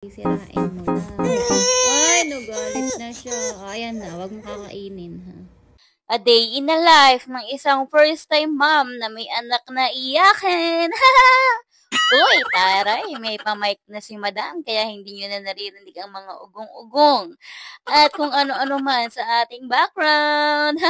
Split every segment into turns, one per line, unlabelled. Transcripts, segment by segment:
Sisirain mo na. Ay, nagalit na siya. Ayan na, wag mo kakainin, ha.
A day in the life ng isang first-time mom na may anak na iyakin. Uy, taray, may pamic na si madam, kaya hindi nyo na naririnig ang mga ugong-ugong. At kung ano-ano man sa ating background.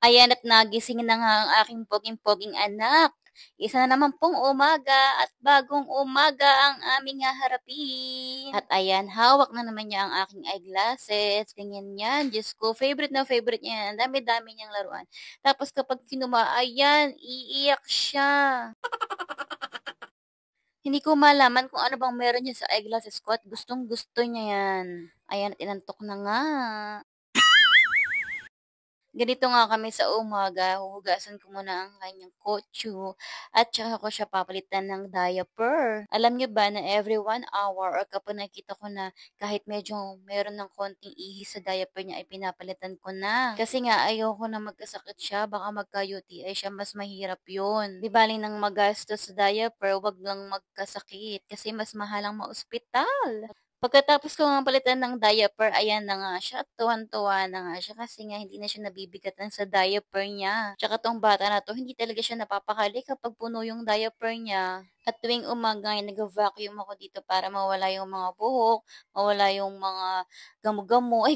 Ayan at nagising na nga ang aking poging-poging anak. Isa na naman pong umaga at bagong umaga ang aming haharapin. At ayan, hawak na naman niya ang aking eyeglasses. Ganyan yan. Diyos ko, favorite na favorite niya. Ang dami-dami niyang laruan. Tapos kapag kinuma, ayan, iiyak siya. Hindi ko malaman kung ano bang meron niya sa eyeglasses ko at gustong-gusto niya yan. Ayan, at inantok na nga. Ganito nga kami sa umaga, huhugasan ko muna ang kanyang kotso at saka ko siya papalitan ng diaper. Alam niyo ba na every 1 hour or kapag nakita ko na kahit medyo meron ng konting ihi sa diaper niya ay pinapalitan ko na. Kasi nga ayoko na magkasakit siya, baka magka-UTI siya, mas mahirap yun. Di baling nang magastos sa diaper, wag lang magkasakit kasi mas mahal ang ma-ospital. Pagkatapos ko ngang palitan ng diaper, ayan na nga siya, tuwan-tuwa na nga siya kasi nga hindi na siya nabibigatan sa diaper niya. Tsaka tong bata na to, hindi talaga siya napapakali kapag puno yung diaper niya. At tuwing umaga, nag-vacuum ako dito para mawala yung mga buhok, mawala yung mga gamo-gamo,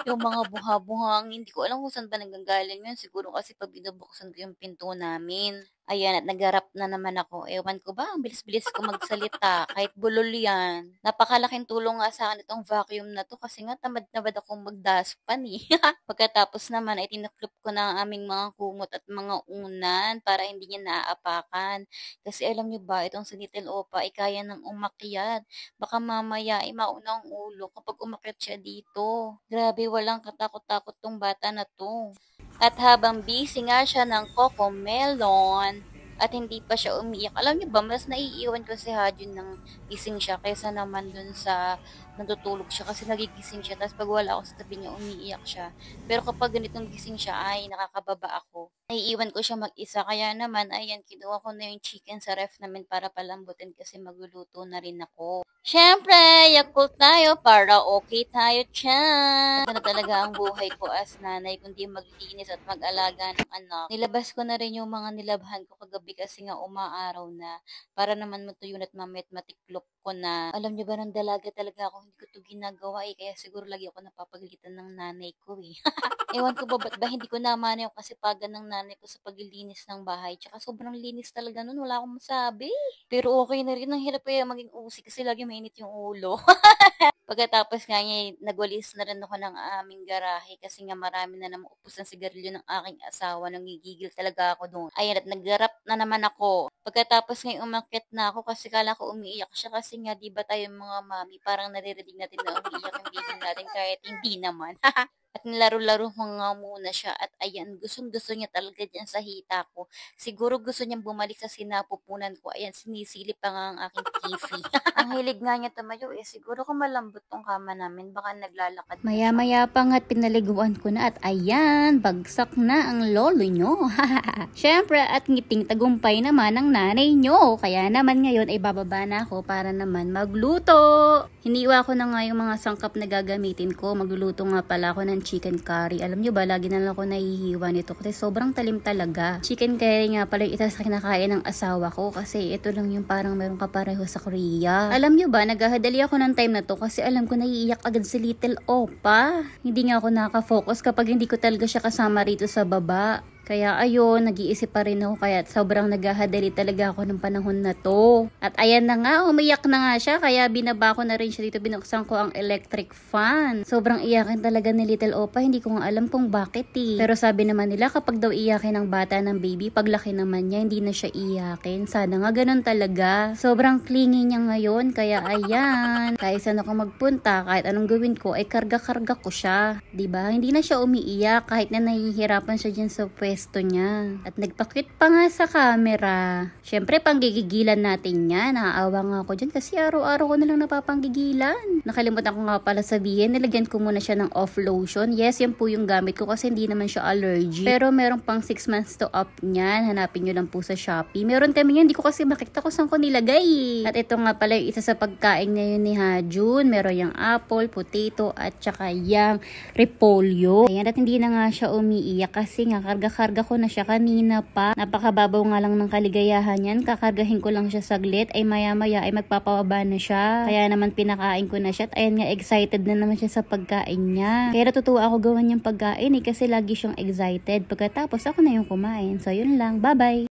yung mga buha-buhang. Hindi ko alam kung saan ba nanggagaling yun. Siguro kasi pag binubuksan ko yung pinto namin. Ayan, at nagharap na naman ako. Ewan ko ba, ang bilis-bilis ko magsalita, kahit bulol yan. Napakalaking tulong nga sa akin itong vacuum na to kasi nga tamad-tamad akong magdaspan eh. Pagkatapos naman ay tinuklop ko na ang aming mga kumot at mga unan para hindi niya naaapakan. Kasi alam niyo ba, itong si Little Opa ay kaya nang umakyat. Baka mamaya ay mauna ang ulo kapag umakyat siya dito. Grabe, walang katakot-takot tong bata na to. At habang busy nga siya ng Cocomelon at hindi pa siya umiiyak, alam niyo ba, mas naiiwan ko si Hajun ng gising siya kaysa naman dun sa natutulog siya kasi nagigising siya tapos pag wala ako sa tabi niya umiiyak siya. Pero kapag ganitong gising siya ay nakakababa ako. Naiiwan ko siya mag-isa kaya naman ayan, kinuha ko na yung chicken sa ref namin para palambutin kasi magluluto na rin ako. Siyempre, Yakult tayo para okay tayo tiyan. Ito na talaga ang buhay ko as nanay, kundi maglinis at mag-alaga ng anak. Nilabas ko na rin yung mga nilabhan ko kagabi kasi nga umaaraw na para naman matuyo at mamit matiklop ko na. Alam niyo ba, nang dalaga talaga ako, hindi ko to ginagawa eh, kaya siguro lagi ako napapagalitan ng nanay ko eh. Ewan ko ba, ba't ba hindi ko naman yung kasipagan ng nanay ko sa paglilinis ng bahay. Tsaka sobrang linis talaga nun, wala akong masabi. Pero okay na rin, ang hirap kaya maging usi kasi lagi mainit yung ulo. Pagkatapos nga niya, nagwalis na rin ako ng aming garahe kasi nga marami na namang upos ng sigarilyo ng aking asawa. Nangigigil talaga ako doon. Ayan, at naggarap na naman ako. Pagkatapos nga umakyat na ako kasi kala ko umiiyak siya kasi nga di ba tayo mga mami, parang naririnig natin na umiiyak yung baby natin kahit hindi naman. At nilaro-laro ko nga muna siya at ayan, gustong-gusto niya talaga dyan sa hita ko. Siguro gusto niyang bumalik sa sinapupunan ko. Ayan, sinisilip pa nga ang aking kifi. Ang hilig nga niya tumayo eh. Siguro kung malambot tong kama namin, baka naglalakad.
Maya-maya pa nga't pinaliguan ko na at ayan, bagsak na ang lolo nyo. Siyempre, at ngiting tagumpay naman ang nanay nyo. Kaya naman ngayon ay bababa na ako para naman magluto. Hiniwa ko na nga yung mga sangkap na gagamitin ko. Magluluto nga pala ako ng chicken curry. Alam nyo ba, lagi na lang ako nahihiwa nito kasi sobrang talim talaga. Chicken curry nga pala yung isa sa kinakain ng asawa ko kasi ito lang yung parang meron kapareho sa Korea. Alam nyo ba, naghahadali ako ng time na to kasi alam ko naiiyak agad si Little Opa. Hindi nga ako nakaka-focus kapag hindi ko talaga siya kasama rito sa baba. Kaya ayun, nag-iisip pa rin ako kaya sobrang naghahadali talaga ako ng panahon na to. At ayan na nga, umiyak na nga siya kaya binaba ko na rin siya dito, binuksan ko ang electric fan. Sobrang iyakin talaga ni Little Opa, hindi ko nga alam kung bakit eh. Pero sabi naman nila kapag daw iyakin ng bata ng baby, paglaki naman niya, hindi na siya iyakin. Sana nga ganun talaga. Sobrang clingy niya ngayon, kaya ayan. Kahit saan ako magpunta, kahit anong gawin ko, ay karga-karga ko siya. Diba? Hindi na siya umiiyak kahit na nahihirapan siya dyan sa pwesto pwesto niya. At nagpakit pa nga sa camera. Syempre, panggigigilan natin yan. Naaawa nga ako dyan kasi araw-araw ko na lang napapanggigilan. Nakalimutan ko nga pala sabihin, nilagyan ko muna siya ng off lotion. Yes, yan po yung gamit ko kasi hindi naman siya allergy. Pero meron pang 6 months to up niyan. Hanapin nyo lang po sa Shopee. Meron kami yan, hindi ko kasi makita ko saan ko nilagay. At ito nga pala yung isa sa pagkain ngayon ni Hajun. Meron yung apple, potato, at saka yung repolyo. Ayan, at hindi na nga siya umiiyak kasi nga karga-karga ko na siya kanina pa. Napakababaw nga lang ng kaligayahan yan. Kakargahin ko lang siya saglit ay maya-maya ay magpapawaba na siya. Kaya naman pinakain ko na siya at ayan nga excited na naman siya sa pagkain niya. Kaya natutuwa ako gawan niyang pagkain kasi lagi siyang excited. Pagkatapos ako na yung kumain. So yun lang. Bye-bye!